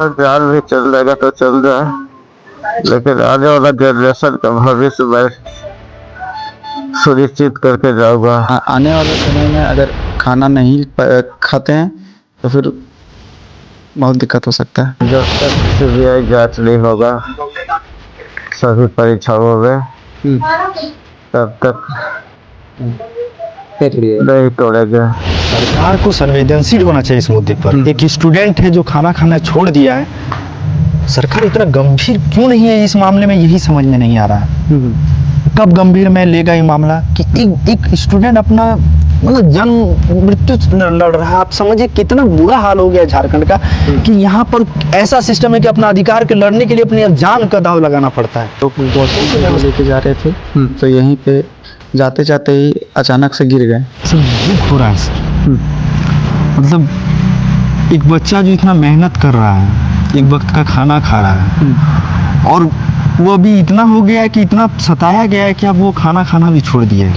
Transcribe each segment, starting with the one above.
जान भी चल जाएगा तो चल जाए, लेकिन आने वाला जनरेशन का भविष्य मैं सुनिश्चित करके जाऊंगा। आने वाले समय में अगर खाना नहीं खाते हैं तो फिर बहुत दिक्कत हो सकता है। जब तक सीबीआई जांच नहीं होगा सभी परीक्षाओं में, तब तक नहीं तोड़ेंगे। सरकार को संवेदनशील होना चाहिए इस मुद्दे पर। एक स्टूडेंट है जो खाना खाना छोड़ दिया है, सरकार इतना गंभीर क्यों नहीं है इस मामले में, यही समझ में नहीं आ रहा है। कब गंभीर में लेगा ये मामला कि एक स्टूडेंट अपना मतलब जन्म मृत्यु लड़ रहा है। आप समझिए कितना बुरा हाल हो गया झारखंड का कि यहाँ पर ऐसा सिस्टम है कि अपना अधिकार के लड़ने के लिए अपनी जान का दाव लगाना पड़ता है। तो लेके जा रहे थे तो यहीं पे जाते जाते ही अचानक से गिर गए। दुख हो रहा है सर। मतलब एक बच्चा जो इतना मेहनत कर रहा है, एक वक्त का खाना खा रहा है, और वो अभी इतना हो गया है कि इतना सताया गया है कि अब वो खाना खाना भी छोड़ दिया है।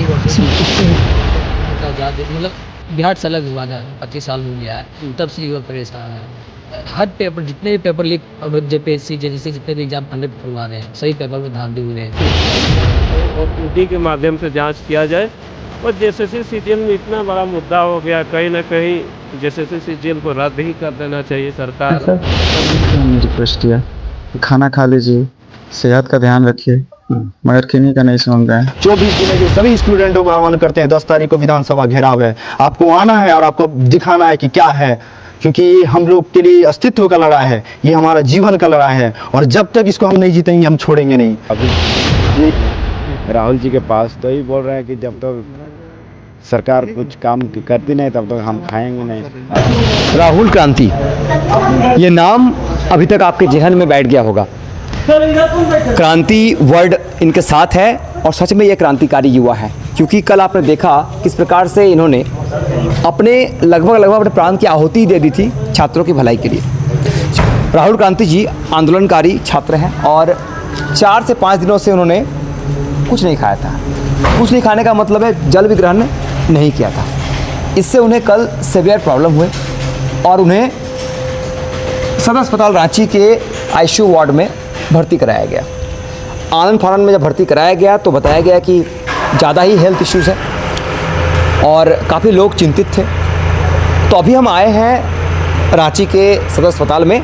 मतलब बिहार से अलग हुआ था, 25 साल हो गया है, तब से वो परेशान है। हर पेपर जितने भी पेपर लीक और जेपीएससी जैसे जितने भी एग्जाम पढ़ने करवा रहे हैं, सही पेपर में ध्यान दे हुए हैं और ईडी के माध्यम से जांच किया जाए। और जेएसएससी सीजीएल में इतना बड़ा मुद्दा हो गया, कहीं ना कहीं जेएसएससी सीजीएल को रद्द ही कर देना चाहिए सरकार। रिक्वेस्ट किया खाना खा लीजिए, सेहत का ध्यान रखिए, मगर किन्हीं का नहीं सुन रहे हैं। 24 जिले के सभी स्टूडेंटों को आह्वान करते हैं, 10 तारीख को विधानसभा घेराव है, आपको आना है और आपको दिखाना है कि क्या है, क्योंकि ये हम लोग के लिए अस्तित्व का लड़ाई है, ये हमारा जीवन का लड़ाई है, और जब तक इसको हम नहीं जीतेंगे हम छोड़ेंगे नहीं। अभी राहुल जी के पास तो ही बोल रहे हैं कि जब तक सरकार कुछ काम करती नहीं तब तक हम खाएंगे नहीं। राहुल क्रांति, ये नाम अभी तक आपके जहन में बैठ गया होगा। क्रांति वर्ड इनके साथ है और सच में ये क्रांतिकारी युवा है, क्योंकि कल आपने देखा किस प्रकार से इन्होंने अपने लगभग अपने प्राण की आहुति दे दी थी छात्रों की भलाई के लिए। राहुल क्रांति जी आंदोलनकारी छात्र हैं और 4 से 5 दिनों से उन्होंने कुछ नहीं खाया था। कुछ नहीं खाने का मतलब है जल भी ग्रहण नहीं किया था। इससे उन्हें कल सीवियर प्रॉब्लम हुए और उन्हें सदर अस्पताल रांची के आईसीयू वार्ड में भर्ती कराया गया। आनंद फानन में जब भर्ती कराया गया तो बताया गया कि ज़्यादा ही हेल्थ इश्यूज़ हैं और काफ़ी लोग चिंतित थे। तो अभी हम आए हैं रांची के सदर अस्पताल में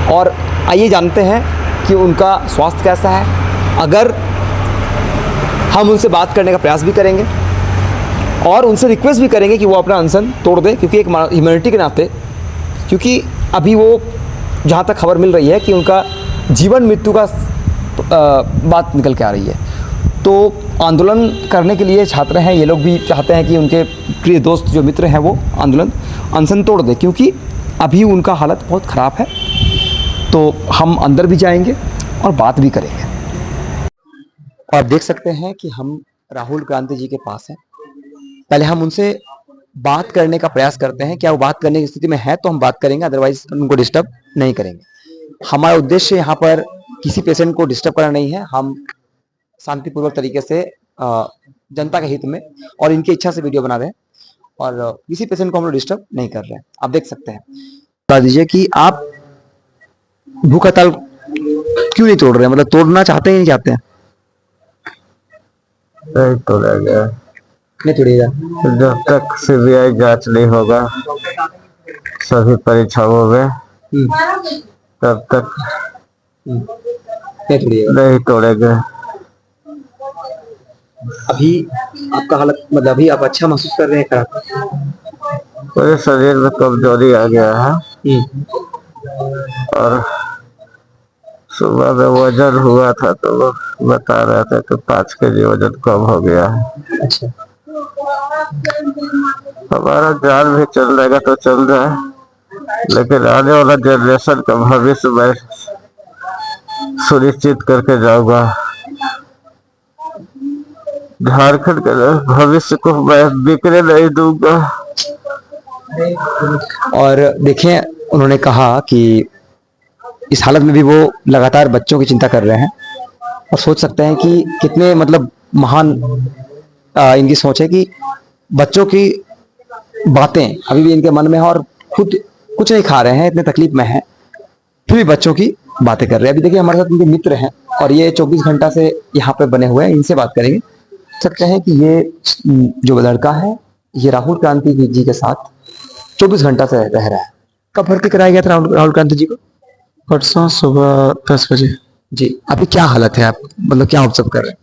और आइए जानते हैं कि उनका स्वास्थ्य कैसा है। अगर हम उनसे बात करने का प्रयास भी करेंगे और उनसे रिक्वेस्ट भी करेंगे कि वो अपना अनशन तोड़ दे, क्योंकि एक ह्यूमैनिटी के नाते, क्योंकि अभी वो जहाँ तक खबर मिल रही है कि उनका जीवन मृत्यु का बात निकल के आ रही है। तो आंदोलन करने के लिए छात्र हैं, ये लोग भी चाहते हैं कि उनके प्रिय दोस्त जो मित्र हैं वो आंदोलन अनशन तोड़ दें, क्योंकि अभी उनका हालत बहुत ख़राब है। तो हम अंदर भी जाएंगे और बात भी करेंगे। और देख सकते हैं कि हम राहुल क्रांति जी के पास हैं। पहले हम उनसे बात करने का प्रयास करते हैं, क्या वो बात करने की स्थिति में है तो हम बात करेंगे, अदरवाइज उनको डिस्टर्ब नहीं करेंगे। हमारा उद्देश्य यहाँ पर किसी पेशेंट को डिस्टर्ब करना नहीं है। हम शांतिपूर्वक तरीके से जनता के हित में और इनकी इच्छा से वीडियो बना रहे हैं और किसी पेशेंट को हम लोग डिस्टर्ब नहीं कर रहे हैं। आप देख सकते हैं। बता दीजिए कि आप भूख हड़ताल क्यों नहीं तोड़ रहे हैं, मतलब तोड़ना चाहते हैं नहीं चाहते हैं? नहीं तोड़ेंगे। नहीं तोड़िएगा। जब तक सीबीआई जांच नहीं होगा सभी परीक्षाओं में, तब तक नहीं तोड़िएगा। नहीं तोड़ेंगे। अभी आपका हालत मतलब अभी आप अच्छा महसूस कर रहे हैं? खराब? पूरे शरीर में कमजोरी आ गया है और सुबह में वजन हुआ था तो वो बता रहे थे कि 5 केजी वजन कम हो गया है। अच्छा। हमारा जान भी चल जाएगा तो चल जाए, लेकिन आने वाला जनरेशन का भविष्य मैं सुनिश्चित करके जाऊंगा। झारखंड के भविष्य को मैं बिखरे नहीं दूंगा। और देखें, उन्होंने कहा कि इस हालत में भी वो लगातार बच्चों की चिंता कर रहे हैं और सोच सकते हैं कि कितने मतलब महान इनकी सोच है कि बच्चों की बातें अभी भी इनके मन में है और खुद कुछ नहीं खा रहे हैं, इतने तकलीफ में हैं। फिर भी बच्चों की बातें कर रहे हैं। अभी देखिए हमारे साथ उनके मित्र हैं और ये 24 घंटा से यहाँ पे बने हुए हैं, इनसे बात करेंगे। सकते हैं कि ये जो लड़का है ये राहुल क्रांति जी के साथ 24 घंटा से रह रहा है। कब भर्ती कराया गया था राहुल क्रांति जी को? परसों सुबह 10 बजे। जी, अभी क्या हालत है, आप मतलब क्या ऑब्जर्व कर रहे हैं?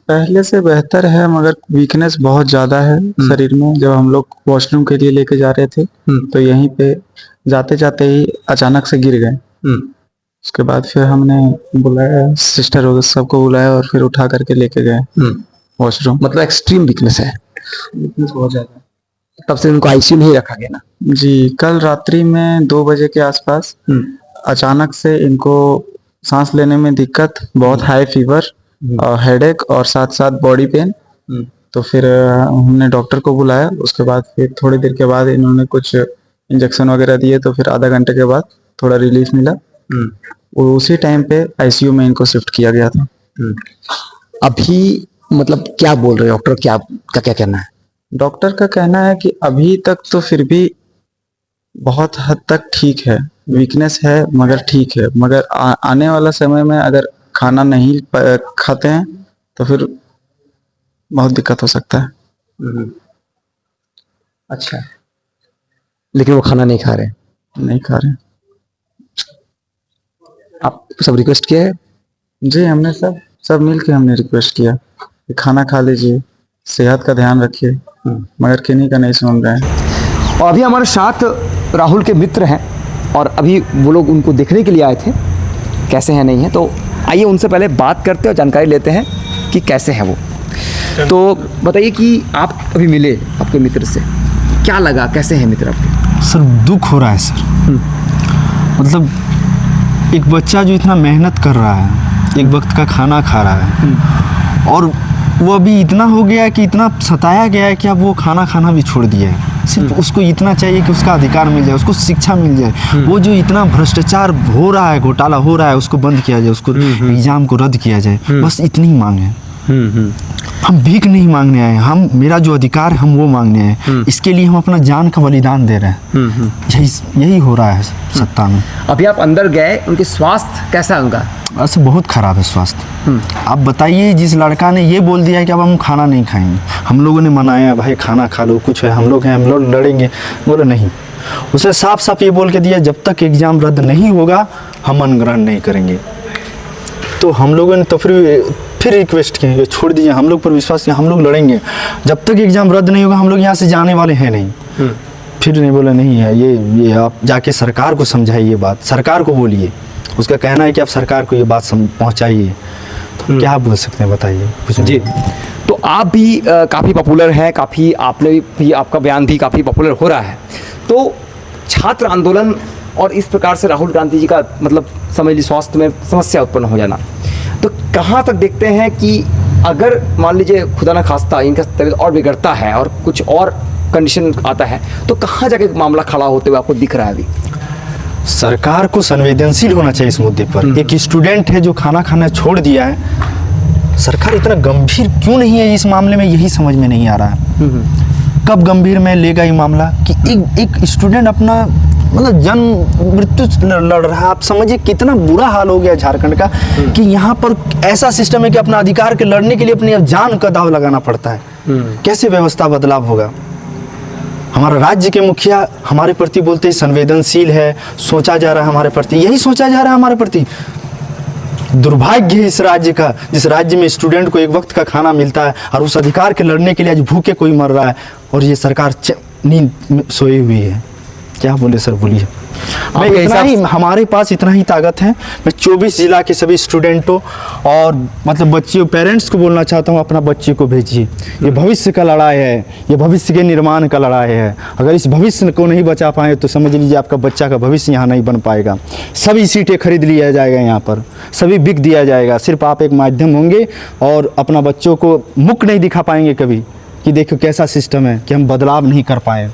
पहले से बेहतर है मगर वीकनेस बहुत ज्यादा है शरीर में। जब हम लोग वॉशरूम के लिए लेके जा रहे थे तो यहीं पे जाते जाते ही अचानक से गिर गए। उसके बाद फिर हमने बुलाया, सिस्टर वगैरह सबको बुलाया और फिर उठा करके लेके गए वॉशरूम। मतलब एक्सट्रीम वीकनेस है, वीकनेस बहुत ज्यादा है। तब से उनको आईसीयू में ही रखा गया ना? जी, कल रात्रि में 2 बजे के आसपास अचानक से इनको सांस लेने में दिक्कत, बहुत हाई फीवर और हेडेक और साथ साथ बॉडी पेन। तो फिर हमने डॉक्टर को बुलाया। उसके बाद फिर थोड़ी देर के बाद इन्होंने कुछ इंजेक्शन वगैरह दिए तो फिर आधा घंटे के बाद थोड़ा रिलीफ मिला। और उसी टाइम पे आईसीयू में इनको शिफ्ट किया गया था। अभी मतलब क्या बोल रहे हैं डॉक्टर, क्या कहना है? डॉक्टर का कहना है कि अभी तक तो फिर भी बहुत हद तक ठीक है, वीकनेस है मगर ठीक है, मगर आने वाला समय में अगर खाना नहीं खाते हैं तो फिर बहुत दिक्कत हो सकता है। अच्छा, लेकिन वो खाना नहीं खा रहे? नहीं खा रहे। आप सब रिक्वेस्ट किया है? जी, हमने सब मिल के हमने रिक्वेस्ट किया कि खाना खा लीजिए, सेहत का ध्यान रखिए, मगर किन्हीं का नहीं सुन रहे हैं। और अभी हमारे साथ राहुल के मित्र हैं और अभी वो लोग उनको देखने के लिए आए थे कैसे हैं नहीं है। तो आइए उनसे पहले बात करते हैं और जानकारी लेते हैं कि कैसे हैं वो। तो बताइए कि आप अभी मिले आपके मित्र से, क्या लगा, कैसे हैं मित्र आपके? सर दुख हो रहा है सर। मतलब एक बच्चा जो इतना मेहनत कर रहा है, एक वक्त का खाना खा रहा है और वो अभी इतना हो गया है कि इतना सताया गया है कि अब वो खाना खाना भी छोड़ दिया है। सिर्फ उसको इतना चाहिए कि उसका अधिकार मिल जाए, उसको शिक्षा मिल जाए। वो जो इतना भ्रष्टाचार हो रहा है, घोटाला हो रहा है, उसको बंद किया जाए, उसको एग्जाम को रद्द किया जाए, बस इतनी मांग है। हम भीख नहीं मांगने आए, हम मेरा जो अधिकार हम वो मांगने आए। इसके लिए हम अपना जान का बलिदान दे रहे हैं। यही हो रहा है सत्ता में। अभी आप अंदर गए, उनके स्वास्थ्य कैसा है उनका? ऐसे बहुत खराब है स्वास्थ्य। आप बताइए, जिस लड़का ने ये बोल दिया है कि अब हम खाना नहीं खाएंगे, हम लोगों ने मनाया भाई खाना खा लो, कुछ है, हम लोग हैं, हम लोग लड़ेंगे, बोले नहीं। उसे साफ साफ ये बोल के दिया जब तक एग्जाम रद्द नहीं होगा हम अन्न ग्रहण नहीं करेंगे। तो हम लोगों ने तो फिर रिक्वेस्ट किए, छोड़ दीजिए, हम लोग पर विश्वास किया, हम लोग लड़ेंगे, जब तक एग्जाम रद्द नहीं होगा हम लोग यहाँ से जाने वाले हैं नहीं। फिर नहीं बोले नहीं है, ये आप जाके सरकार को समझाइए, बात सरकार को बोलिए। उसका कहना है कि आप सरकार को ये बात पहुँचाइए। तो क्या बोल सकते हैं बताइए कुछ? जी, तो आप भी काफ़ी पॉपुलर हैं, काफ़ी आपने भी आपका बयान भी काफ़ी पॉपुलर हो रहा है। तो छात्र आंदोलन और इस प्रकार से राहुल गांधी जी का मतलब समझ लीजिए स्वास्थ्य में समस्या उत्पन्न हो जाना, तो कहाँ तक देखते हैं कि अगर मान लीजिए खुदा न खास्ता इनका तबीयत और बिगड़ता है और कुछ और कंडीशन आता है तो कहाँ जाके मामला खड़ा होते हुए आपको दिख रहा है? अभी सरकार को संवेदनशील होना चाहिए इस मुद्दे पर। एक स्टूडेंट है जो खाना खाना छोड़ दिया है, सरकार इतना गंभीर क्यों नहीं है इस मामले में, यही समझ में नहीं आ रहा है। कब गंभीर में लेगा ये मामला कि एक स्टूडेंट अपना मतलब जन्म मृत्यु लड़ रहा है। आप समझिए कितना बुरा हाल हो गया झारखंड का कि यहाँ पर ऐसा सिस्टम है कि अपना अधिकार के लड़ने के लिए अपनी जान का दाव लगाना पड़ता है। कैसे व्यवस्था बदलाव होगा? हमारा राज्य के मुखिया हमारे प्रति बोलते हैं संवेदनशील है, सोचा जा रहा है हमारे प्रति, यही सोचा जा रहा है हमारे प्रति। दुर्भाग्य है इस राज्य का, जिस राज्य में स्टूडेंट को एक वक्त का खाना मिलता है और उस अधिकार के लड़ने के लिए आज भूखे कोई मर रहा है और ये सरकार नींद में सोई हुई है। क्या बोले सर, बोलिए। हमारे पास इतना ही ताकत है। मैं 24 जिला के सभी स्टूडेंटों और मतलब बच्चियों पेरेंट्स को बोलना चाहता हूँ, अपना बच्चे को भेजिए। ये भविष्य का लड़ाई है, ये भविष्य के निर्माण का लड़ाई है। अगर इस भविष्य को नहीं बचा पाए तो समझ लीजिए आपका बच्चा का भविष्य यहाँ नहीं बन पाएगा। सभी सीटें खरीद लिया जाएगा, यहाँ पर सभी बिक दिया जाएगा। सिर्फ आप एक माध्यम होंगे और अपना बच्चों को मुख नहीं दिखा पाएंगे कभी कि देखो कैसा सिस्टम है कि हम बदलाव नहीं कर पाए।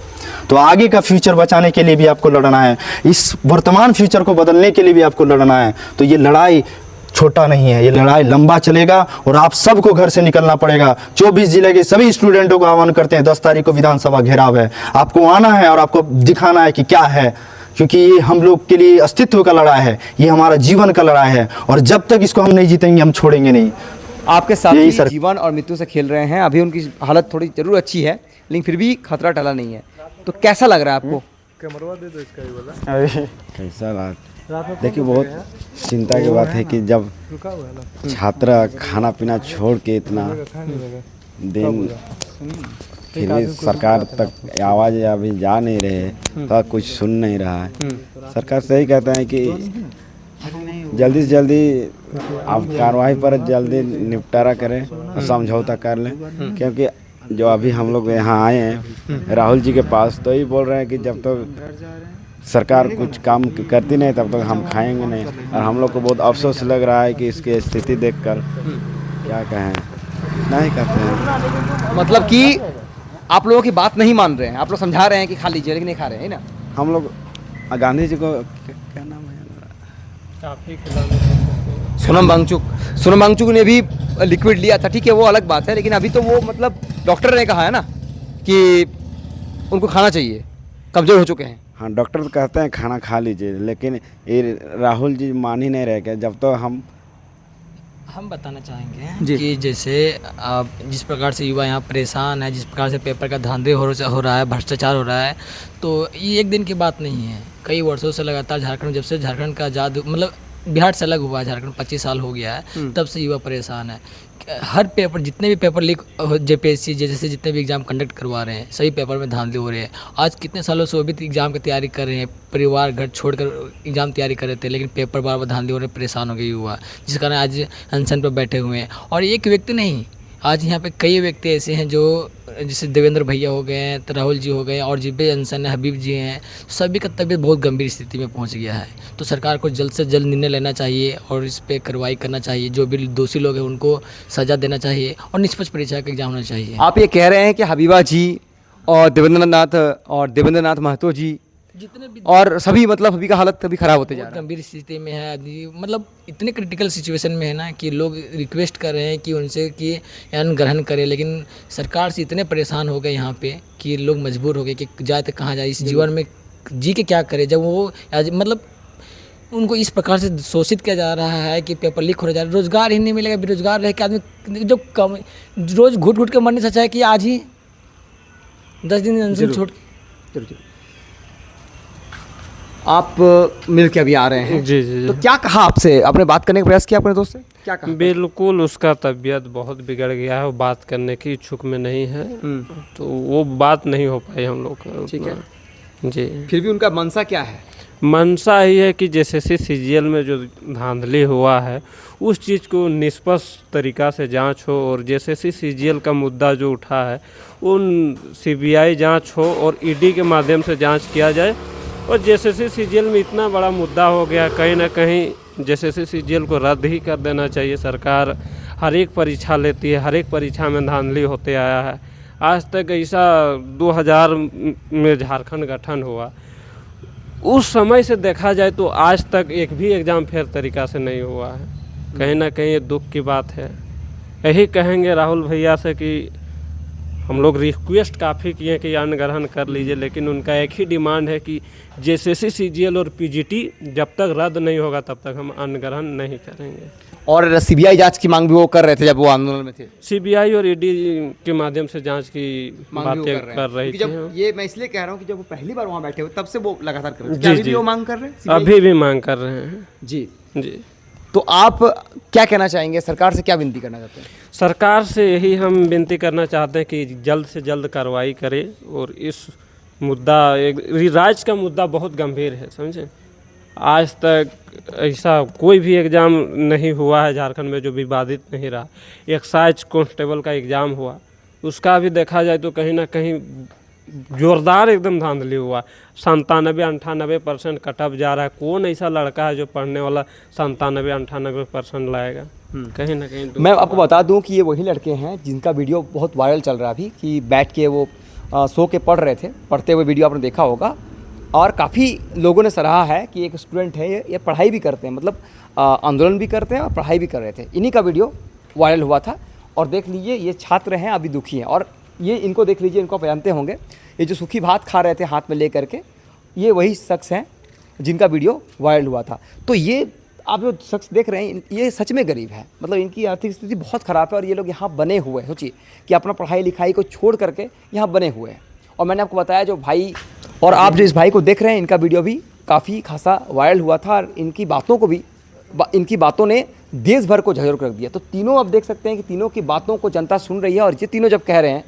तो आगे का फ्यूचर बचाने के लिए भी आपको लड़ना है, इस वर्तमान फ्यूचर को बदलने के लिए भी आपको लड़ना है। तो ये लड़ाई छोटा नहीं है, ये लड़ाई लंबा चलेगा और आप सबको घर से निकलना पड़ेगा। 24 जिले के सभी स्टूडेंटों को आह्वान करते हैं, 10 तारीख को विधानसभा घेराव है, आपको आना है और आपको दिखाना है कि क्या है, क्योंकि ये हम लोग के लिए अस्तित्व का लड़ाई है, ये हमारा जीवन का लड़ाई है, और जब तक इसको हम नहीं जीतेंगे हम छोड़ेंगे नहीं। आपके साथ यही ही सर। जीवन और मृत्यु से खेल रहे हैं। अभी उनकी हालत थोड़ी जरूर अच्छी है, लेकिन फिर भी खतरा टला नहीं है। तो कैसा लग रहा है आपको? कैसा बात, देखिए बहुत चिंता की बात है कि जब छात्र खाना पीना छोड़ के इतना दिन फिर भी सरकार तक आवाज़ अभी जा नहीं रहे, तो कुछ सुन नहीं रहा है। सरकार से ही कहते हैं कि जल्दी से जल्दी आप कार्रवाई पर जल्दी निपटारा करें और समझौता कर लें, क्योंकि जो अभी हम लोग यहाँ आए हैं राहुल जी के पास, तो ये बोल रहे हैं कि जब तक सरकार कुछ काम करती नहीं तब तक हम खाएंगे नहीं। और हम लोग को बहुत अफसोस लग रहा है कि इसकी स्थिति देखकर, क्या कहें, नहीं कहते हैं। मतलब कि आप लोगों की बात नहीं मान रहे हैं, आप लोग समझा रहे हैं कि खा लीजिए लेकिन नहीं खा रहे हैं, है ना? हम लोग गांधी जी को क्या नाम है, सोनम वांगचुक ने भी लिक्विड लिया था, ठीक है, वो अलग बात है, लेकिन अभी तो वो मतलब डॉक्टर ने कहा है ना कि उनको खाना चाहिए, कमजोर हो चुके हैं। हाँ, डॉक्टर तो कहते हैं खाना खा लीजिए, लेकिन ये राहुल जी मान ही नहीं रहे कि जब तो हम बताना चाहेंगे कि जैसे आप जिस प्रकार से युवा यहाँ परेशान है, जिस प्रकार से पेपर का धांधली हो रहा है, भ्रष्टाचार हो रहा है, तो ये एक दिन की बात नहीं है। कई वर्षों से लगातार झारखंड, जब से झारखंड का आज़ाद मतलब बिहार से अलग हुआ है, झारखंड 25 साल हो गया है, तब से युवा परेशान है। हर पेपर, जितने भी पेपर लीक जेपीएससी जैसे जितने भी एग्ज़ाम कंडक्ट करवा रहे हैं, सभी पेपर में धांधली हो रही है। आज कितने सालों से वो भी एग्ज़ाम की तैयारी कर रहे हैं, परिवार घर छोड़कर एग्ज़ाम तैयारी कर रहे थे, लेकिन पेपर बार बार धांधली हो रहे, परेशान हो गई हुआ, जिस कारण आज अनशन पर बैठे हुए हैं। और एक व्यक्ति नहीं, आज यहाँ पे कई व्यक्ति ऐसे हैं जो जैसे देवेंद्र भैया हो गए हैं, राहुल जी हो गए, और जिबे अनशन है, हबीब जी हैं, सभी का तबीयत बहुत गंभीर स्थिति में पहुँच गया है। तो सरकार को जल्द से जल्द निर्णय लेना चाहिए और इस पर कार्रवाई करना चाहिए। जो भी दोषी लोग हैं उनको सज़ा देना चाहिए और निष्पक्ष परीक्षा का एग्जाम होना चाहिए। आप ये कह रहे हैं कि हबीबा जी और देवेंद्र नाथ महतो जी जितने भी और सभी मतलब अभी का हालत अभी खराब होते जा रहा है। गंभीर स्थिति में है आदमी, मतलब इतने क्रिटिकल सिचुएशन में है ना कि लोग रिक्वेस्ट कर रहे हैं कि उनसे कि अन्न ग्रहण करें, लेकिन सरकार से इतने परेशान हो गए यहाँ पे कि लोग मजबूर हो गए कि जाए तो कहाँ जाए, इस जीवन में जी के क्या करे, जब वो मतलब उनको इस प्रकार से शोषित किया जा रहा है कि पेपर लीक हो जा रहा है, रोजगार ही नहीं मिलेगा। बेरोजगार रह के आदमी जो कम रोज घुट घुट के मरने से अच्छा है कि आज ही 10 दिन अनशन छोड़। आप मिल के अभी आ रहे हैं, जी जी तो क्या कहा आपसे? आपने बात करने का प्रयास किया अपने दोस्त से? क्या कहा? बिल्कुल, उसका तबीयत बहुत बिगड़ गया है, वो बात करने की इच्छुक में नहीं है, तो वो बात नहीं हो पाई हम लोग का। ठीक है जी। फिर भी उनका मनसा क्या है? मनसा ही है कि जैसे सीजीएल में जो धांधली हुआ है उस चीज़ को निष्पक्ष तरीका से जांच हो, और जैसे सीजीएल का मुद्दा जो उठा है उन सीबीआई जांच हो और ईडी के माध्यम से जांच किया जाए। और जैसे सीजीएल में इतना बड़ा मुद्दा हो गया, कहीं ना कहीं जैसे सीजीएल को रद्द ही कर देना चाहिए। सरकार हर एक परीक्षा लेती है, हर एक परीक्षा में धांधली होते आया है। आज तक ऐसा 2000 में झारखंड गठन हुआ, उस समय से देखा जाए तो आज तक एक भी एग्ज़ाम फेयर तरीका से नहीं हुआ है। कहीं ना कहीं ये दुख की बात है। यही कहेंगे राहुल भैया से कि हम लोग रिक्वेस्ट काफ़ी किए कि अन्न ग्रहण कर लीजिए, लेकिन उनका एक ही डिमांड है कि जेएसएससी सीजीएल और पीजीटी जब तक रद्द नहीं होगा तब तक हम अन्न ग्रहण नहीं करेंगे। और सीबीआई जांच की मांग भी वो कर रहे थे जब वो आंदोलन में थे। सीबीआई और ईडी के माध्यम से जांच की मांग भी वो बातें कर रही थी। जब ये मैं इसलिए कह रहा हूँ कि जब वो पहली बार वहाँ बैठे हुए तब से वो लगातार कर रहे थे। जी, अभी जी। भी वो मांग कर रहे हैं? अभी भी मांग कर रहे हैं। जी जी। तो आप क्या कहना चाहेंगे? सरकार से क्या विनती करना चाहते हैं? सरकार से यही हम विनती करना चाहते हैं कि जल्द से जल्द कार्रवाई करे, और इस मुद्दा राज्य का मुद्दा बहुत गंभीर है, समझे। आज तक ऐसा कोई भी एग्ज़ाम नहीं हुआ है झारखंड में जो विवादित नहीं रहा। एक्साइज कांस्टेबल का एग्ज़ाम हुआ, उसका भी देखा जाए तो कहीं ना कहीं जोरदार एकदम धांधली हुआ। 97-98% कटअप जा रहा है। कौन ऐसा लड़का है जो पढ़ने वाला 97-98% लाएगा? कहीं ना कहीं मैं आपको बता दूं कि ये वही लड़के हैं जिनका वीडियो बहुत वायरल चल रहा है अभी, कि बैठ के वो सो के पढ़ रहे थे। पढ़ते हुए वीडियो आपने देखा होगा, और काफ़ी लोगों ने सराहा है कि एक स्टूडेंट है, ये पढ़ाई भी करते हैं, मतलब आंदोलन भी करते हैं और पढ़ाई भी कर रहे थे। इन्हीं का वीडियो वायरल हुआ था। और देख लीजिए, ये छात्र हैं, अभी दुखी हैं। और ये इनको देख लीजिए, इनको आप जानते होंगे, ये जो सूखी भात खा रहे थे हाथ में ले करके, ये वही शख्स हैं जिनका वीडियो वायरल हुआ था। तो ये आप जो शख्स देख रहे हैं ये सच में गरीब है, मतलब इनकी आर्थिक स्थिति बहुत ख़राब है और ये लोग यहाँ बने हुए हैं। सोचिए कि अपना पढ़ाई लिखाई को छोड़ करके यहाँ बने हुए हैं। और मैंने आपको बताया जो भाई और आप जो इस भाई को देख रहे हैं इनका वीडियो भी काफ़ी खासा वायरल हुआ था और इनकी बातों ने देश भर को झकझोर कर दिया। तो तीनों आप देख सकते हैं कि तीनों की बातों को जनता सुन रही है और ये तीनों जब कह रहे हैं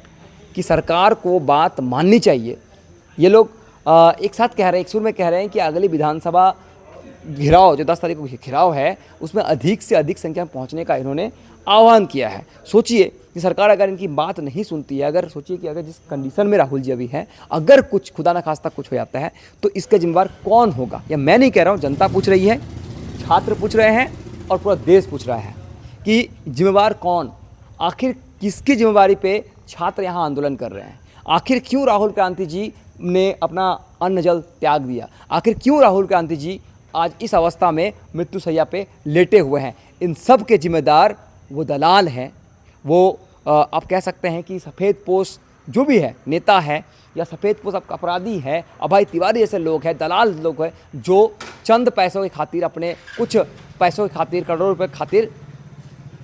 कि सरकार को बात माननी चाहिए, ये लोग एक साथ कह रहे हैं, एक सुर में कह रहे हैं कि अगली विधानसभा घिराव जो 10 तारीख को घिराव है उसमें अधिक से अधिक संख्या में पहुंचने का इन्होंने आह्वान किया है। सोचिए कि सरकार अगर इनकी बात नहीं सुनती है, अगर सोचिए कि अगर जिस कंडीशन में राहुल जी अभी हैं, अगर कुछ खुदा न खास्ता कुछ हो जाता है तो इसका जिम्मेवार कौन होगा? या मैं नहीं कह रहा हूँ, जनता पूछ रही है, छात्र पूछ रहे हैं और पूरा देश पूछ रहा है कि जिम्मेवार कौन? आखिर किसकी जिम्मेवारी पे छात्र यहाँ आंदोलन कर रहे हैं? आखिर क्यों राहुल क्रांति जी ने अपना अन्न जल त्याग दिया? आखिर क्यों राहुल क्रांति जी आज इस अवस्था में मृत्युशैया पे लेटे हुए हैं? इन सब के जिम्मेदार वो दलाल हैं, वो आप कह सकते हैं कि सफ़ेद पोश जो भी है नेता है या सफ़ेद पोश अपराधी है, अभय तिवारी जैसे लोग हैं, दलाल लोग हैं जो चंद पैसों की खातिर, अपने कुछ पैसों की खातिर, करोड़ों रुपए की खातिर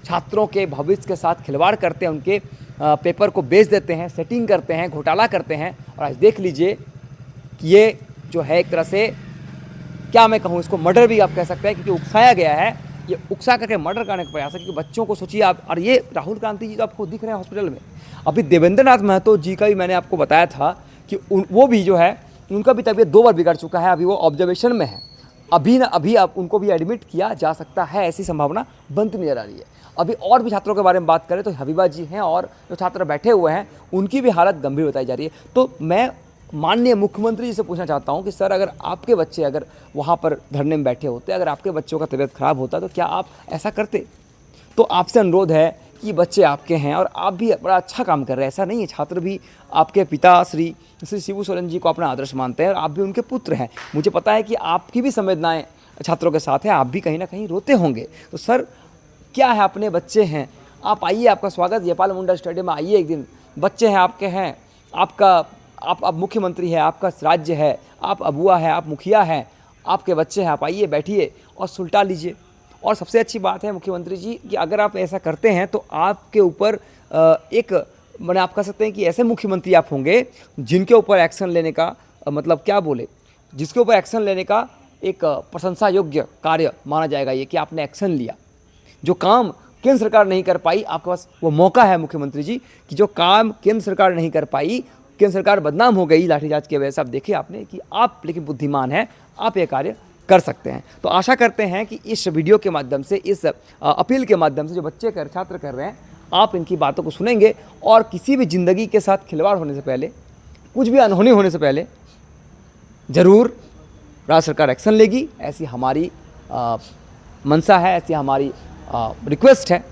छात्रों के भविष्य के साथ खिलवाड़ करते हैं, उनके पेपर को बेच देते हैं, सेटिंग करते हैं, घोटाला करते हैं। और आज देख लीजिए कि ये जो है एक तरह से क्या मैं कहूँ, इसको मर्डर भी आप कह सकते हैं क्योंकि उकसाया गया है, ये उकसा करके मर्डर करने का प्रयास है। क्योंकि बच्चों को सोचिए आप, और ये राहुल क्रांति जी तो आपको दिख रहे हैं हॉस्पिटल में। अभी देवेंद्र नाथ महतो जी का भी मैंने आपको बताया था कि वो भी जो है उनका भी तबीयत 2 बार बिगड़ चुका है, अभी वो ऑब्जर्वेशन में है। अभी आप उनको भी एडमिट किया जा सकता है, ऐसी संभावना बनती नजर आ रही है। अभी और भी छात्रों के बारे में बात करें तो हबीबा जी हैं और जो छात्र बैठे हुए हैं उनकी भी हालत गंभीर बताई जा रही है। तो मैं माननीय मुख्यमंत्री जी से पूछना चाहता हूं कि सर, अगर आपके बच्चे अगर वहां पर धरने में बैठे होते, अगर आपके बच्चों का तबीयत खराब होता तो क्या आप ऐसा करते? तो आपसे अनुरोध है कि बच्चे आपके हैं और आप भी बड़ा अच्छा काम कर रहे हैं, ऐसा नहीं है। छात्र भी आपके पिता श्री शिबू सोरेन जी को अपना आदर्श मानते हैं और आप भी उनके पुत्र हैं। मुझे पता है कि आपकी भी संवेदनाएं छात्रों के साथ हैं, आप भी कहीं ना कहीं रोते होंगे। तो सर क्या है, अपने बच्चे हैं, आप आइए, आपका स्वागत जयपाल मुंडा स्टेडियम में आइए एक दिन। बच्चे हैं आपके, हैं आप मुख्यमंत्री है, आपका राज्य है, आप अबुआ है, आप मुखिया हैं, आपके बच्चे हैं, आप आइए, बैठिए और सुलटा लीजिए। और सबसे अच्छी बात है मुख्यमंत्री जी कि अगर आप ऐसा करते हैं तो आपके ऊपर एक मैंने आप कह सकते हैं कि ऐसे मुख्यमंत्री आप होंगे जिनके ऊपर एक्शन लेने का मतलब क्या बोले, जिसके ऊपर एक्शन लेने का एक प्रशंसा योग्य कार्य माना जाएगा ये कि आपने एक्शन लिया। जो काम केंद्र सरकार नहीं कर पाई, आपके पास वो मौका है मुख्यमंत्री जी कि जो काम केंद्र सरकार नहीं कर पाई, केंद्र सरकार बदनाम हो गई लाठीचार्ज की वजह से, आप देखिए आपने कि आप लेकिन बुद्धिमान हैं, आप ये कार्य कर सकते हैं। तो आशा करते हैं कि इस वीडियो के माध्यम से, इस अपील के माध्यम से जो बच्चे छात्र कर रहे हैं, आप इनकी बातों को सुनेंगे और किसी भी ज़िंदगी के साथ खिलवाड़ होने से पहले, कुछ भी अनहोनी होने से पहले ज़रूर राज्य सरकार एक्शन लेगी, ऐसी हमारी मंशा है, ऐसी हमारी रिक्वेस्ट है।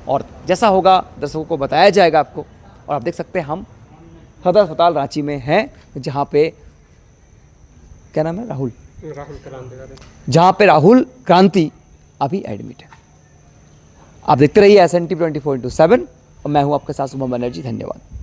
और जैसा होगा दर्शकों को बताया जाएगा आपको। और आप देख सकते हैं हम सदर अस्पताल रांची में हैं, जहाँ पे क्या नाम है, राहुल क्रांति, जहाँ पे राहुल क्रांति अभी एडमिट है। आप देखते रहिए SNT 24/7 और मैं हूँ आपके साथ शुभम बनर्जी। धन्यवाद।